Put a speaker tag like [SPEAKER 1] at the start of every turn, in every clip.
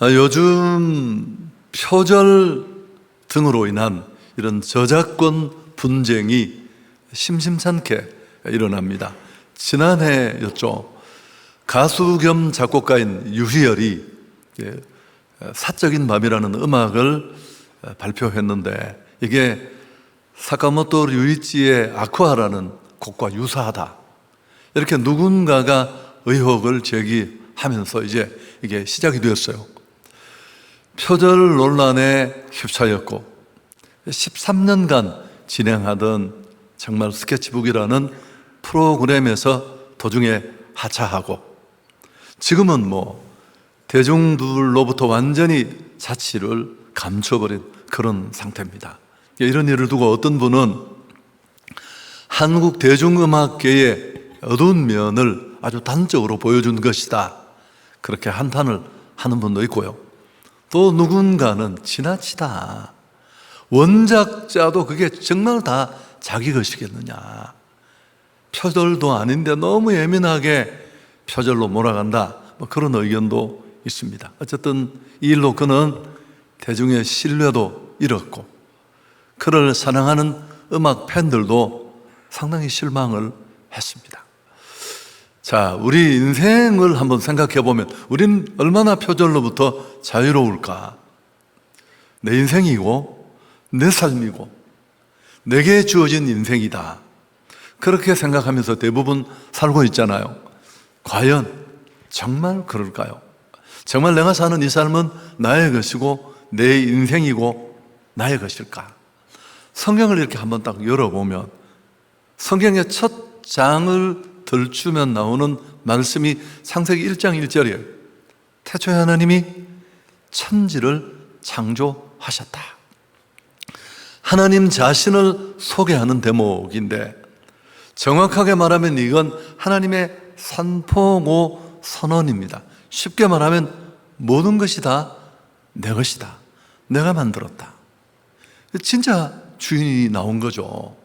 [SPEAKER 1] 요즘 표절 등으로 인한 이런 저작권 분쟁이 심심찮게 일어납니다. 지난해였죠. 가수 겸 작곡가인 유희열이 사적인 밤이라는 음악을 발표했는데 이게 사카모토 류이치의 아쿠아라는 곡과 유사하다, 이렇게 누군가가 의혹을 제기하면서 이제 이게 시작이 되었어요. 표절 논란에 휩싸였고 13년간 진행하던 정말 스케치북이라는 프로그램에서 도중에 하차하고 지금은 대중들로부터 완전히 자취를 감춰버린 그런 상태입니다. 이런 일을 두고 어떤 분은 한국 대중음악계의 어두운 면을 아주 단적으로 보여준 것이다, 그렇게 한탄을 하는 분도 있고요. 또 누군가는 지나치다, 원작자도 그게 정말 다 자기 것이겠느냐, 표절도 아닌데 너무 예민하게 표절로 몰아간다, 그런 의견도 있습니다. 어쨌든 이 일로 그는 대중의 신뢰도 잃었고 그를 사랑하는 음악 팬들도 상당히 실망을 했습니다. 자, 우리 인생을 한번 생각해 보면 우린 얼마나 표절로부터 자유로울까? 내 인생이고 내 삶이고 내게 주어진 인생이다, 그렇게 생각하면서 대부분 살고 있잖아요. 과연 정말 그럴까요? 정말 내가 사는 이 삶은 나의 것이고 내 인생이고 나의 것일까? 성경을 이렇게 한번 딱 열어보면 성경의 첫 장을 들추면 나오는 말씀이 창세기 1장 1절이에요. 태초에 하나님이 천지를 창조하셨다. 하나님 자신을 소개하는 대목인데 정확하게 말하면 이건 하나님의 선포고 선언입니다. 쉽게 말하면 모든 것이 다 내 것이다, 내가 만들었다. 진짜 주인이 나온 거죠.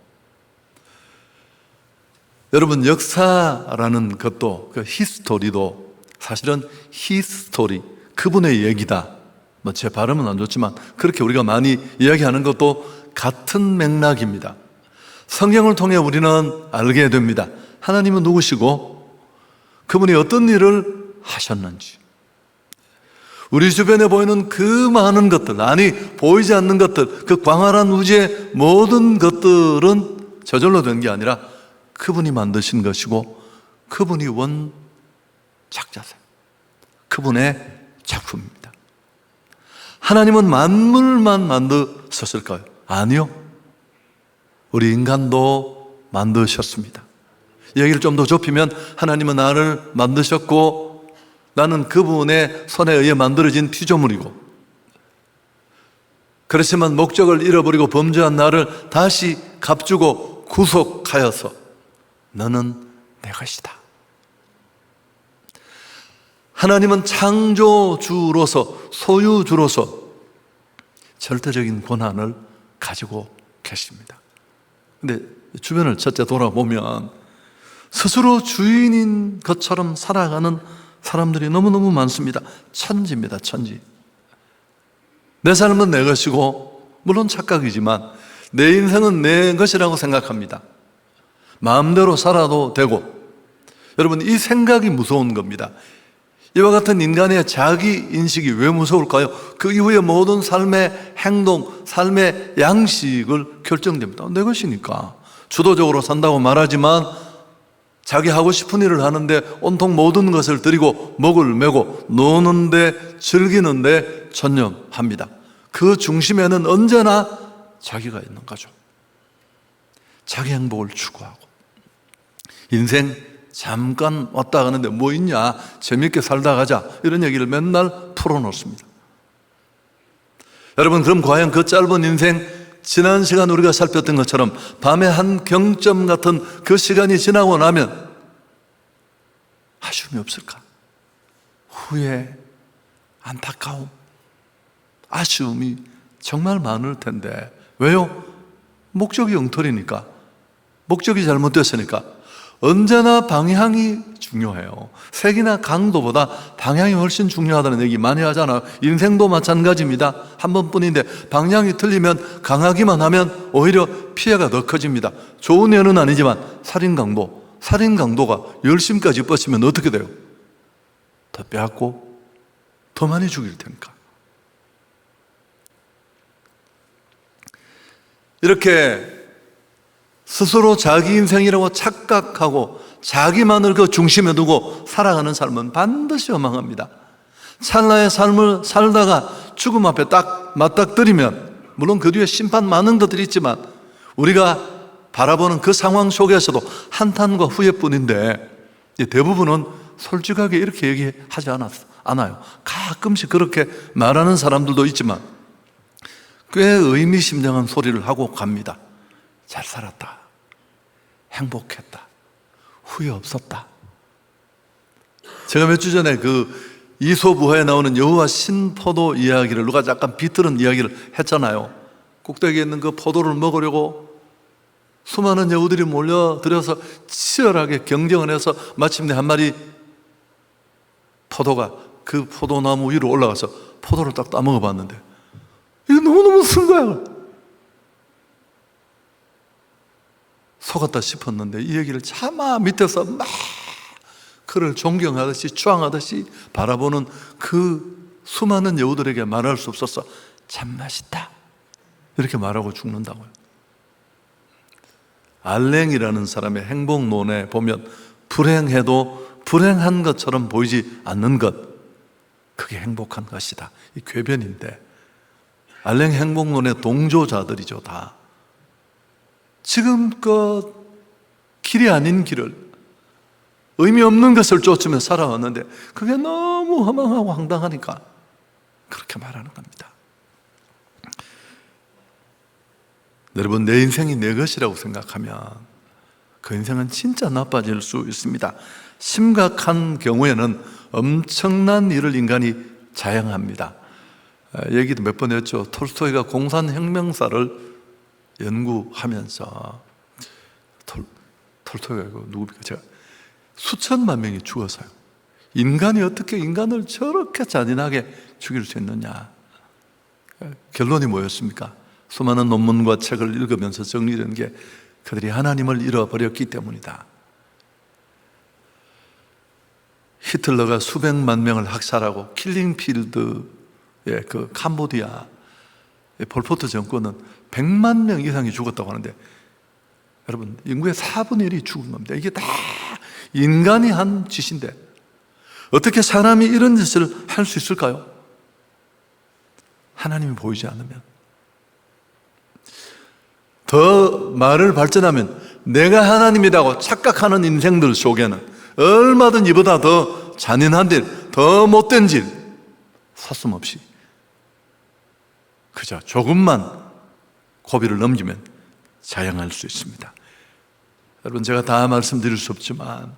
[SPEAKER 1] 여러분, 역사라는 것도, 그 히스토리도 사실은 히스토리, 그분의 얘기다. 제 발음은 안 좋지만 그렇게 우리가 많이 이야기하는 것도 같은 맥락입니다. 성경을 통해 우리는 알게 됩니다. 하나님은 누구시고 그분이 어떤 일을 하셨는지. 우리 주변에 보이는 그 많은 것들, 아니 보이지 않는 것들, 그 광활한 우주의 모든 것들은 저절로 된 게 아니라 그분이 만드신 것이고 그분이 원작자세요. 그분의 작품입니다. 하나님은 만물만 만드셨을까요? 아니요, 우리 인간도 만드셨습니다. 얘기를 좀 더 좁히면 하나님은 나를 만드셨고 나는 그분의 손에 의해 만들어진 피조물이고, 그렇지만 목적을 잃어버리고 범죄한 나를 다시 값주고 구속하여서 너는 내 것이다. 하나님은 창조주로서, 소유주로서 절대적인 권한을 가지고 계십니다. 근데 주변을 첫째 돌아보면 스스로 주인인 것처럼 살아가는 사람들이 너무너무 많습니다. 천지입니다, 천지. 내 삶은 내 것이고, 물론 착각이지만 내 인생은 내 것이라고 생각합니다. 마음대로 살아도 되고. 여러분, 이 생각이 무서운 겁니다. 이와 같은 인간의 자기 인식이 왜 무서울까요? 그 이후에 모든 삶의 행동, 삶의 양식을 결정됩니다. 내 것이니까. 주도적으로 산다고 말하지만 자기 하고 싶은 일을 하는데 온통 모든 것을 드리고 목을 메고 노는데, 즐기는데 전념합니다. 그 중심에는 언제나 자기가 있는 거죠. 자기 행복을 추구하고. 인생 잠깐 왔다 가는데 뭐 있냐, 재밌게 살다 가자, 이런 얘기를 맨날 풀어놓습니다. 여러분, 그럼 과연 그 짧은 인생, 지난 시간 우리가 살폈던 것처럼 밤의 한 경점 같은 그 시간이 지나고 나면 아쉬움이 없을까? 후회, 안타까움, 아쉬움이 정말 많을 텐데. 왜요? 목적이 엉터리니까, 목적이 잘못됐으니까. 언제나 방향이 중요해요. 색이나 강도보다 방향이 훨씬 중요하다는 얘기 많이 하잖아요. 인생도 마찬가지입니다. 한 번뿐인데 방향이 틀리면 강하기만 하면 오히려 피해가 더 커집니다. 좋은 예는 아니지만 살인 강도가 열심까지 뻗치면 어떻게 돼요? 더 빼앗고 더 많이 죽일 테니까. 이렇게 스스로 자기 인생이라고 착각하고 자기만을 그 중심에 두고 살아가는 삶은 반드시 허망합니다. 찰나의 삶을 살다가 죽음 앞에 딱 맞닥뜨리면, 물론 그 뒤에 심판 많은 것들이 있지만 우리가 바라보는 그 상황 속에서도 한탄과 후회뿐인데, 대부분은 솔직하게 이렇게 얘기하지 않아요. 가끔씩 그렇게 말하는 사람들도 있지만 꽤 의미심장한 소리를 하고 갑니다. 잘 살았다, 행복했다, 후회 없었다. 제가 몇 주 전에 그 이솝우화에 나오는 여호와 신포도 이야기를, 누가 약간 비틀은 이야기를 했잖아요. 꼭대기에 있는 그 포도를 먹으려고 수많은 여우들이 몰려들어서 치열하게 경쟁을 해서 마침내 한 마리 포도가 그 포도나무 위로 올라가서 포도를 딱 따먹어 봤는데 이거 너무너무 쓴 거야. 속았다 싶었는데 이 얘기를 차마 밑에서 막 그를 존경하듯이 추앙하듯이 바라보는 그 수많은 여우들에게 말할 수 없었어. 참 맛있다, 이렇게 말하고 죽는다고요. 알랭이라는 사람의 행복론에 보면 불행해도 불행한 것처럼 보이지 않는 것, 그게 행복한 것이다, 이 궤변인데, 알랭 행복론의 동조자들이죠. 다 지금껏 길이 아닌 길을, 의미 없는 것을 쫓으며 살아왔는데 그게 너무 허망하고 황당하니까 그렇게 말하는 겁니다. 여러분, 내 인생이 내 것이라고 생각하면 그 인생은 진짜 나빠질 수 있습니다. 심각한 경우에는 엄청난 일을 인간이 자행합니다. 얘기도 몇 번 했죠. 톨스토이가 공산혁명사를 연구하면서, 톨스토이가 누굽니까? 제가 수천만 명이 죽어서요. 인간이 어떻게 인간을 저렇게 잔인하게 죽일 수 있느냐. 결론이 뭐였습니까? 수많은 논문과 책을 읽으면서 정리된 게 그들이 하나님을 잃어버렸기 때문이다. 히틀러가 수백만 명을 학살하고 킬링필드의 그 캄보디아 폴포트 정권은 100만 명 이상이 죽었다고 하는데, 여러분, 인구의 4분의 1이 죽은 겁니다. 이게 다 인간이 한 짓인데 어떻게 사람이 이런 짓을 할 수 있을까요? 하나님이 보이지 않으면. 더 말을 발전하면 내가 하나님이라고 착각하는 인생들 속에는 얼마든 이보다 더 잔인한 일, 더 못된 일 서슴없이 그저 조금만 고비를 넘기면 자행할 수 있습니다. 여러분, 제가 다 말씀드릴 수 없지만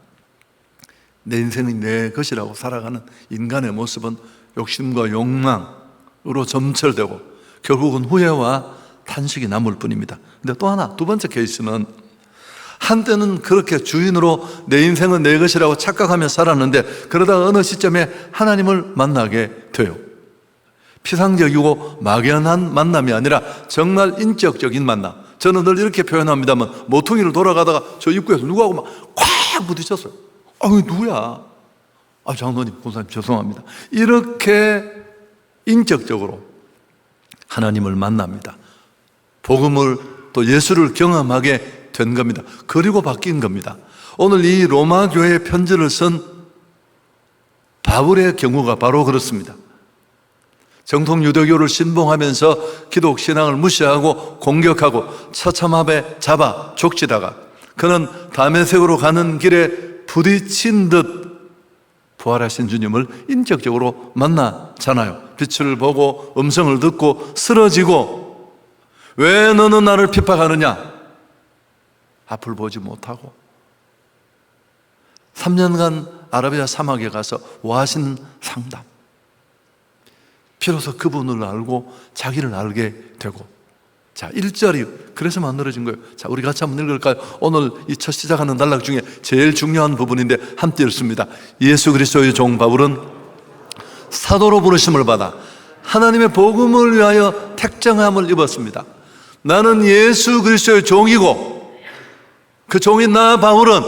[SPEAKER 1] 내 인생이 내 것이라고 살아가는 인간의 모습은 욕심과 욕망으로 점철되고 결국은 후회와 탄식이 남을 뿐입니다. 근데 또 하나, 두 번째 케이스는, 한때는 그렇게 주인으로 내 인생은 내 것이라고 착각하며 살았는데 그러다가 어느 시점에 하나님을 만나게 돼요. 피상적이고 막연한 만남이 아니라 정말 인격적인 만남. 저는 늘 이렇게 표현합니다만, 모퉁이를 돌아가다가 저 입구에서 누구하고 막 콱 부딪혔어요. 누구야? 장로님, 권사님 죄송합니다. 이렇게 인격적으로 하나님을 만납니다. 복음을, 또 예수를 경험하게 된 겁니다. 그리고 바뀐 겁니다. 오늘 이 로마 교회에 편지를 쓴 바울의 경우가 바로 그렇습니다. 정통 유대교를 신봉하면서 기독 신앙을 무시하고 공격하고 처참하게 잡아 족치다가 그는 다메섹으로 가는 길에 부딪힌 듯 부활하신 주님을 인격적으로 만나잖아요. 빛을 보고 음성을 듣고 쓰러지고, 왜 너는 나를 핍박하느냐? 앞을 보지 못하고 3년간 아라비아 사막에 가서 와신 상담, 비로소 그분을 알고 자기를 알게 되고, 자, 1절이 그래서 만들어진 거예요. 자, 우리 같이 한번 읽을까요? 오늘 이 첫 시작하는 단락 중에 제일 중요한 부분인데 함께 읽습니다. 예수 그리스도의 종 바울은 사도로 부르심을 받아 하나님의 복음을 위하여 택정함을 입었습니다. 나는 예수 그리스도의 종이고 그 종인 나 바울은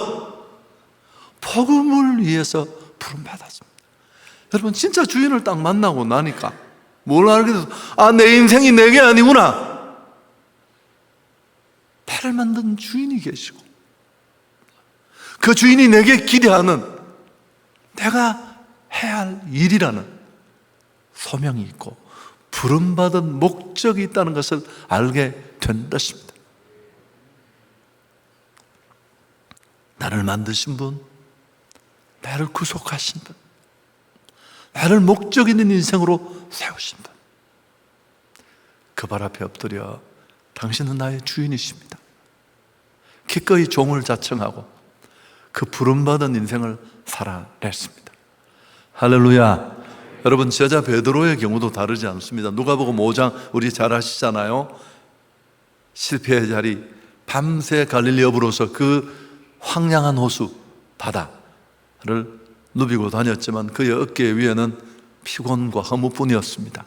[SPEAKER 1] 복음을 위해서 부름받았습니다. 여러분, 진짜 주인을 딱 만나고 나니까 뭘 알게 돼서 내 인생이 내게 아니구나. 나를 만든 주인이 계시고 그 주인이 내게 기대하는 내가 해야 할 일이라는 소명이 있고 부름받은 목적이 있다는 것을 알게 된 것입니다. 나를 만드신 분, 나를 구속하신 분, 나를 목적 있는 인생으로 세우신 분, 그 발 앞에 엎드려 당신은 나의 주인이십니다. 기꺼이 종을 자청하고 그 부름받은 인생을 살아냈습니다. 할렐루야. 여러분, 제자 베드로의 경우도 다르지 않습니다. 누가복음 5장 우리 잘 아시잖아요. 실패의 자리, 밤새 갈릴리 어부로서 그 황량한 호수 바다를 누비고 다녔지만 그의 어깨 위에는 피곤과 허무뿐이었습니다.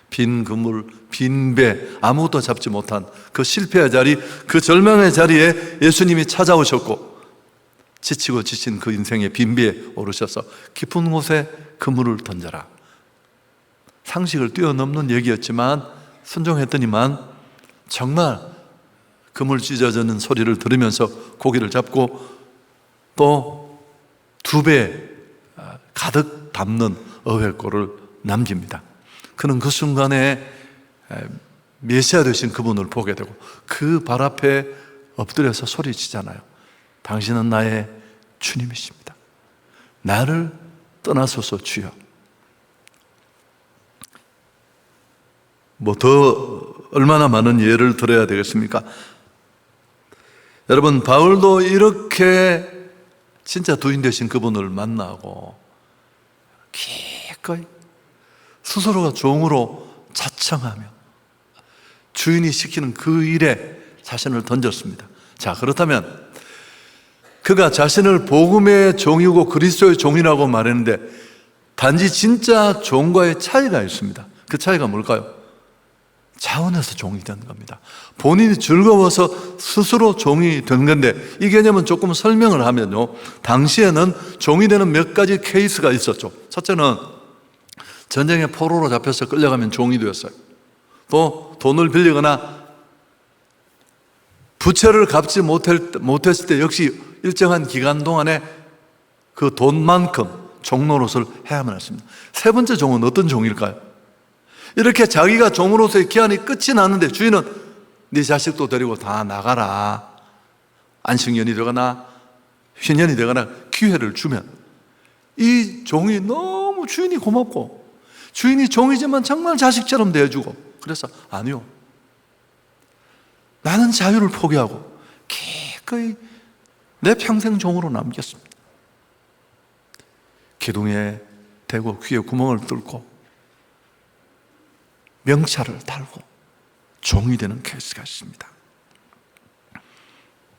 [SPEAKER 1] 빈 그물, 빈 배, 아무것도 잡지 못한 그 실패의 자리, 그 절망의 자리에 예수님이 찾아오셨고 지치고 지친 그 인생의 빈 배에 오르셔서 깊은 곳에 그물을 던져라. 상식을 뛰어넘는 얘기였지만 순종했더니만 정말 그물 찢어지는 소리를 들으면서 고기를 잡고 또 2배 가득 담는 어획고를 남깁니다. 그는 그 순간에 메시아 되신 그분을 보게 되고 그 발 앞에 엎드려서 소리치잖아요. 당신은 나의 주님이십니다. 나를 떠나소서 주여. 뭐 더 얼마나 많은 예를 들어야 되겠습니까? 여러분, 바울도 이렇게 진짜 두인 되신 그분을 만나고 기꺼이 스스로가 종으로 자청하며 주인이 시키는 그 일에 자신을 던졌습니다. 자, 그렇다면 그가 자신을 복음의 종이고 그리스도의 종이라고 말했는데 단지 진짜 종과의 차이가 있습니다. 그 차이가 뭘까요? 자원해서 종이 된 겁니다. 본인이 즐거워서 스스로 종이 된 건데 이 개념은 조금 설명을 하면요, 당시에는 종이 되는 몇 가지 케이스가 있었죠. 첫째는 전쟁의 포로로 잡혀서 끌려가면 종이 되었어요. 또 돈을 빌리거나 부채를 갚지 못했을 때 역시 일정한 기간 동안에 그 돈만큼 종노릇을 해야만 했습니다. 세 번째 종은 어떤 종일까요? 이렇게 자기가 종으로서의 기한이 끝이 났는데 주인은 네 자식도 데리고 다 나가라, 안식년이 되거나 휴년이 되거나 기회를 주면 이 종이 너무 주인이 고맙고 주인이 종이지만 정말 자식처럼 대해주고 그래서 아니요, 나는 자유를 포기하고 기꺼이 내 평생 종으로 남겠습니다. 기둥에 대고 귀에 구멍을 뚫고 명찰을 달고 종이 되는 케이스가 있습니다.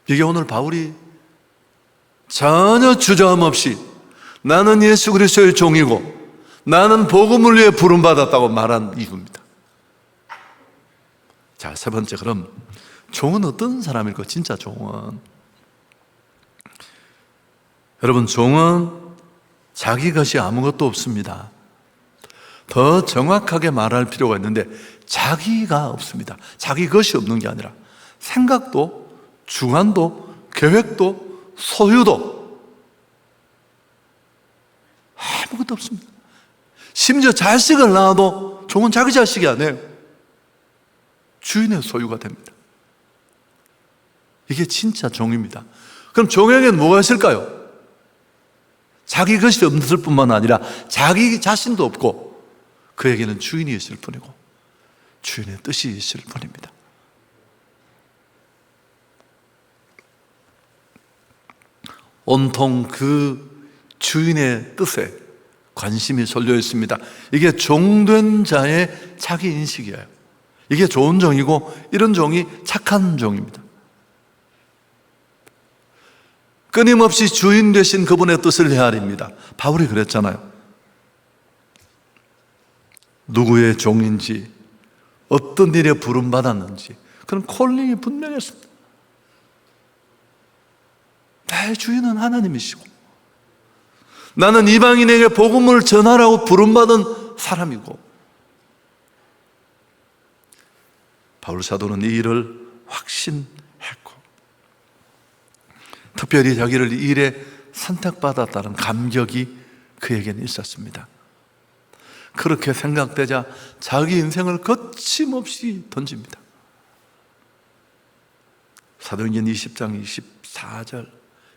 [SPEAKER 1] 이게 오늘 바울이 전혀 주저함 없이 나는 예수 그리스도의 종이고 나는 복음을 위해 부름받았다고 말한 이유입니다. 자, 세 번째, 그럼 종은 어떤 사람일까? 진짜 종은, 여러분, 종은 자기 것이 아무것도 없습니다. 더 정확하게 말할 필요가 있는데 자기가 없습니다. 자기 것이 없는 게 아니라 생각도 주관도 계획도 소유도 아무것도 없습니다. 심지어 자식을 낳아도 종은 자기 자식이 아니에요. 주인의 소유가 됩니다. 이게 진짜 종입니다. 그럼 종에게는 뭐가 있을까요? 자기 것이 없을 뿐만 아니라 자기 자신도 없고 그에게는 주인이 있을 뿐이고 주인의 뜻이 있을 뿐입니다. 온통 그 주인의 뜻에 관심이 쏠려 있습니다. 이게 종된 자의 자기 인식이에요. 이게 좋은 종이고 이런 종이 착한 종입니다. 끊임없이 주인 되신 그분의 뜻을 헤아립니다. 바울이 그랬잖아요. 누구의 종인지, 어떤 일에 부름받았는지 그런 콜링이 분명했습니다. 내 주인은 하나님이시고 나는 이방인에게 복음을 전하라고 부름받은 사람이고, 바울 사도는 이 일을 확신했고 특별히 자기를 이 일에 선택받았다는 감격이 그에게는 있었습니다. 그렇게 생각되자 자기 인생을 거침없이 던집니다. 사도행전 20장 24절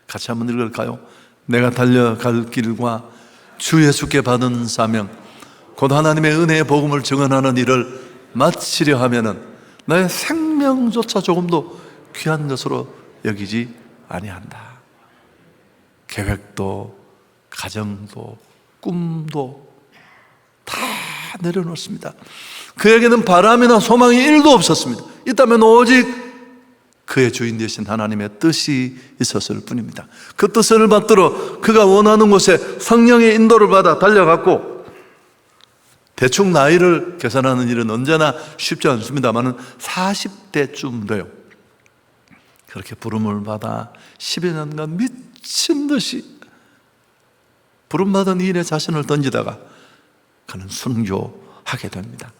[SPEAKER 1] 같이 한번 읽을까요? 내가 달려갈 길과 주 예수께 받은 사명 곧 하나님의 은혜의 복음을 증언하는 일을 마치려 하면은 나의 생명조차 조금도 귀한 것으로 여기지 아니한다. 계획도 가정도 꿈도 다 내려놓습니다. 그에게는 바람이나 소망이 1도 없었습니다. 있다면 오직 그의 주인 되신 하나님의 뜻이 있었을 뿐입니다. 그 뜻을 받들어 그가 원하는 곳에 성령의 인도를 받아 달려갔고, 대충 나이를 계산하는 일은 언제나 쉽지 않습니다만 40대쯤 돼요. 그렇게 부름을 받아 10여 년간 미친 듯이 부름받은 일에 자신을 던지다가 그는 순교하게 됩니다.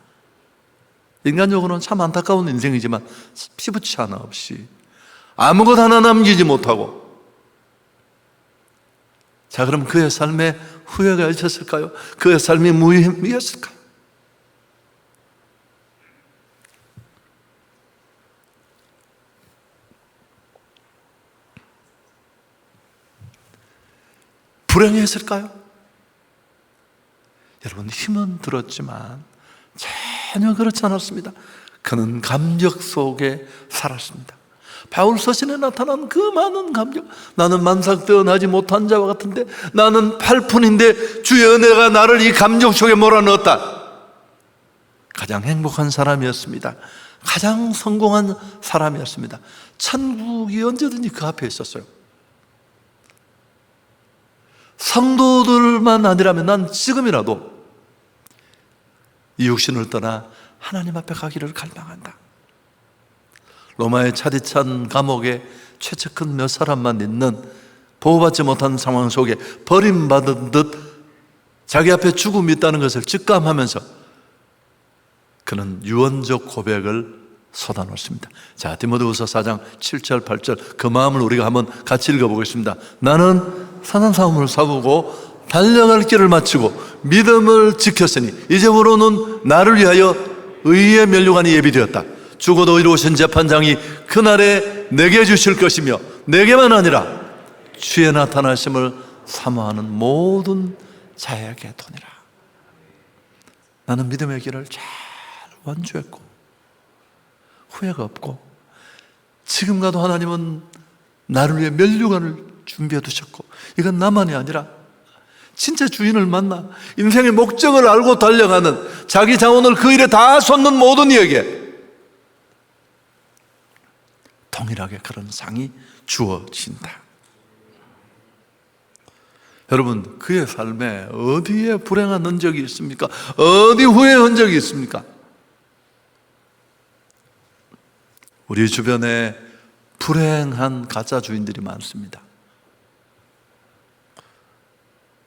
[SPEAKER 1] 인간적으로는 참 안타까운 인생이지만 피부치 하나 없이 아무것 하나 남기지 못하고, 자, 그럼 그의 삶에 후회가 있었을까요? 그의 삶이 무의미했을까요? 불행했을까요? 여러분, 힘은 들었지만 전혀 그렇지 않았습니다. 그는 감격 속에 살았습니다. 바울 서신에 나타난 그 많은 감격, 나는 만삭되어나지 못한 자와 같은데, 나는 팔푼인데 주의 은혜가 나를 이 감격 속에 몰아넣었다. 가장 행복한 사람이었습니다. 가장 성공한 사람이었습니다. 천국이 언제든지 그 앞에 있었어요. 성도들만 아니라면 난 지금이라도 이 육신을 떠나 하나님 앞에 가기를 갈망한다. 로마의 차디찬 감옥에 최측근 몇 사람만 있는 보호받지 못한 상황 속에 버림받은 듯 자기 앞에 죽음이 있다는 것을 직감하면서 그는 유언적 고백을 쏟아놓습니다. 자, 디모데후서 4장 7절 8절 그 마음을 우리가 한번 같이 읽어보겠습니다. 나는 선한 싸움을 싸우고 달려갈 길을 마치고 믿음을 지켰으니 이제부로는 나를 위하여 의의 면류관이 예비되었다. 죽어도 이루신 재판장이 그날에 내게 주실 것이며 내게만 아니라 주의 나타나심을 사모하는 모든 자에게 도니라. 나는 믿음의 길을 잘 완주했고 후회가 없고, 지금 가도 하나님은 나를 위해 면류관을 준비해 두셨고, 이건 나만이 아니라 진짜 주인을 만나 인생의 목적을 알고 달려가는, 자기 자원을 그 일에 다 쏟는 모든 이에게 동일하게 그런 상이 주어진다. 여러분, 그의 삶에 어디에 불행한 흔적이 있습니까? 어디 후회의 흔적이 있습니까? 우리 주변에 불행한 가짜 주인들이 많습니다.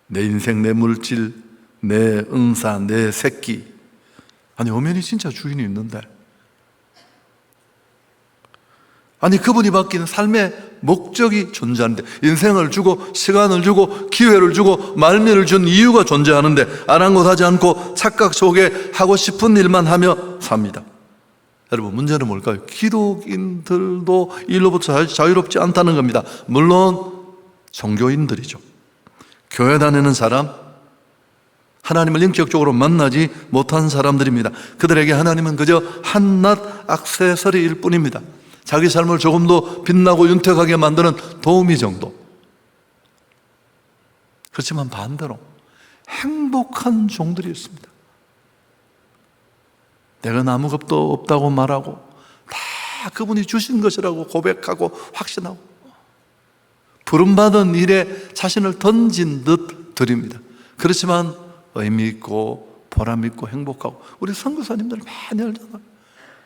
[SPEAKER 1] 내 인생, 내 물질, 내 은사, 내 새끼. 아니, 엄연히 진짜 주인이 있는데, 아니, 그분이 바뀌는 삶의 목적이 존재하는데, 인생을 주고 시간을 주고 기회를 주고 말미를 준 이유가 존재하는데 아랑곳하지 않고 착각 속에 하고 싶은 일만 하며 삽니다. 여러분, 문제는 뭘까요? 기독인들도 일로부터 자유롭지 않다는 겁니다. 물론 종교인들이죠. 교회 다니는 사람, 하나님을 인격적으로 만나지 못한 사람들입니다. 그들에게 하나님은 그저 한낱 액세서리일 뿐입니다. 자기 삶을 조금 더 빛나고 윤택하게 만드는 도우미 정도. 그렇지만 반대로 행복한 종들이 있습니다. 내가 아무것도 없다고 말하고 다 그분이 주신 것이라고 고백하고 확신하고 부름받은 일에 자신을 던진 듯 드립니다. 그렇지만 의미 있고 보람 있고 행복하고 우리 선교사님들 많이 알잖아요.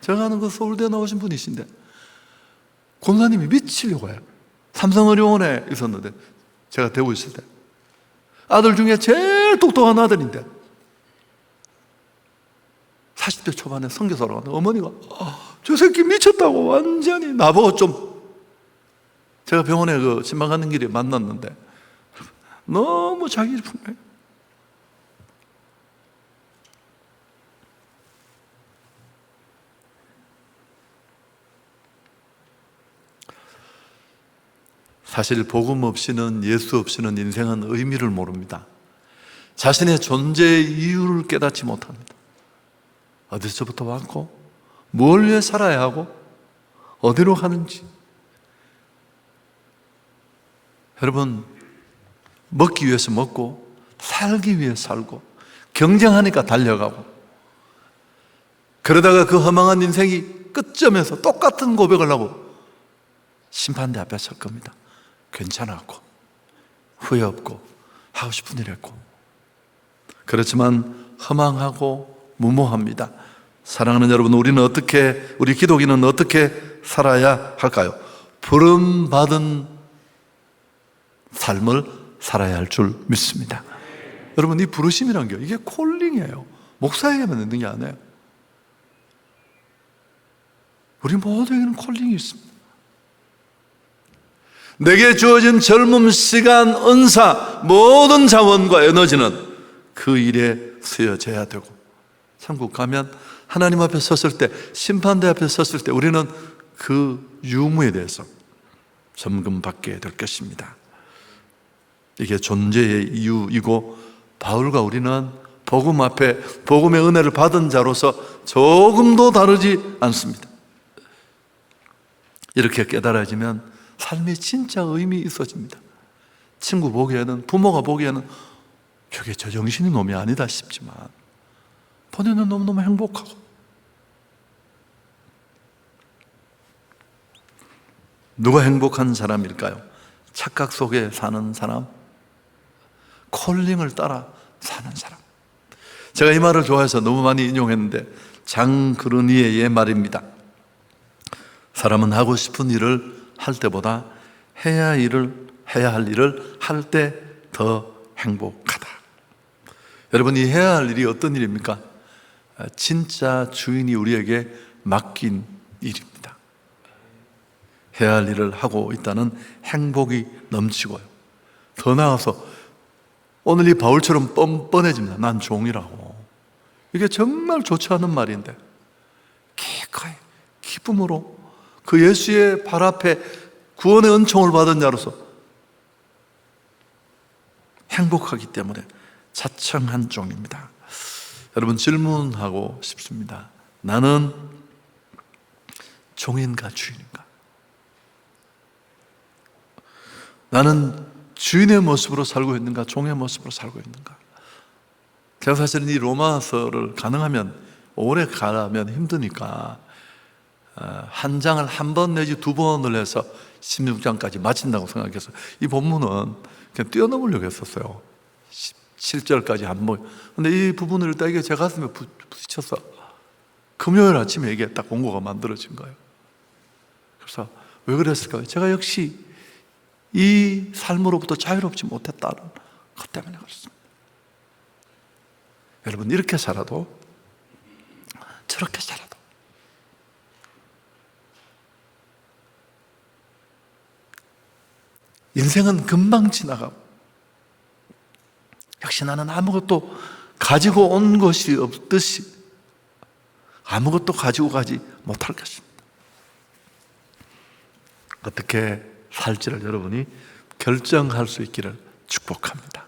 [SPEAKER 1] 제가 아는 그 서울대 나오신 분이신데 권사님이 미치려고 해요. 삼성의료원에 있었는데 제가 대구 있을 때 아들 중에 제일 똑똑한 아들인데 40대 초반에 선교사로 갔는데 어머니가 저 새끼 미쳤다고 완전히 나보고 좀 제가 병원에 그 신방 가는 길에 만났는데 너무 자기를 품어요. 사실 복음 없이는 예수 없이는 인생은 의미를 모릅니다. 자신의 존재의 이유를 깨닫지 못합니다. 어디서부터 왔고 뭘 위해 살아야 하고 어디로 가는지. 여러분, 먹기 위해서 먹고 살기 위해 살고 경쟁하니까 달려가고 그러다가 그 허망한 인생이 끝점에서 똑같은 고백을 하고 심판대 앞에 설 겁니다. 괜찮았고 후회 없고 하고 싶은 일 했고 그렇지만 허망하고 무모합니다. 사랑하는 여러분, 우리 기독인은 어떻게 살아야 할까요? 부름받은 삶을 살아야 할 줄 믿습니다. 여러분, 이 부르심이란 게 이게 콜링이에요. 목사에게만 있는 게 아니에요. 우리 모두에게는 콜링이 있습니다. 내게 주어진 젊음, 시간, 은사, 모든 자원과 에너지는 그 일에 쓰여져야 되고 천국 가면 하나님 앞에 섰을 때, 심판대 앞에 섰을 때 우리는 그 유무에 대해서 점검받게 될 것입니다. 이게 존재의 이유이고 바울과 우리는 복음 앞에 복음의 은혜를 받은 자로서 조금도 다르지 않습니다. 이렇게 깨달아지면 삶이 진짜 의미 있어집니다. 친구 보기에는, 부모가 보기에는 저게 제정신이 놈이 아니다 싶지만 본인은 너무너무 행복하고 누가 행복한 사람일까요? 착각 속에 사는 사람, 콜링을 따라 사는 사람. 제가 이 말을 좋아해서 너무 많이 인용했는데 장그르니에의 말입니다. 사람은 하고 싶은 일을 할 때보다 해야 할 일을 할 때 더 행복하다. 여러분, 이 해야 할 일이 어떤 일입니까? 진짜 주인이 우리에게 맡긴 일입니다. 해야 할 일을 하고 있다는 행복이 넘치고요. 더 나아가서 오늘 이 바울처럼 뻔뻔해집니다. 난 종이라고. 이게 정말 좋지 않은 말인데 기꺼이 기쁨으로 그 예수의 발 앞에 구원의 은총을 받은 자로서 행복하기 때문에 자청한 종입니다. 여러분, 질문하고 싶습니다. 나는 종인가 주인인가? 나는 주인의 모습으로 살고 있는가? 종의 모습으로 살고 있는가? 제가 사실은 이 로마서를 가능하면 오래 가면 힘드니까 한 장을 한 번 내지 두 번을 해서 16장까지 마친다고 생각해서 이 본문은 그냥 뛰어넘으려고 했었어요. 7절까지 한 번. 근데 이 부분을 딱 이게 제 가슴에 부딪혀서 금요일 아침에 이게 딱 공고가 만들어진 거예요. 그래서 왜 그랬을까요? 제가 역시 이 삶으로부터 자유롭지 못했다는 것 때문에 그렇습니다. 여러분, 이렇게 살아도 저렇게 살아도 인생은 금방 지나가고 역시 나는 아무것도 가지고 온 것이 없듯이 아무것도 가지고 가지 못할 것입니다. 어떻게 살지를 여러분이 결정할 수 있기를 축복합니다.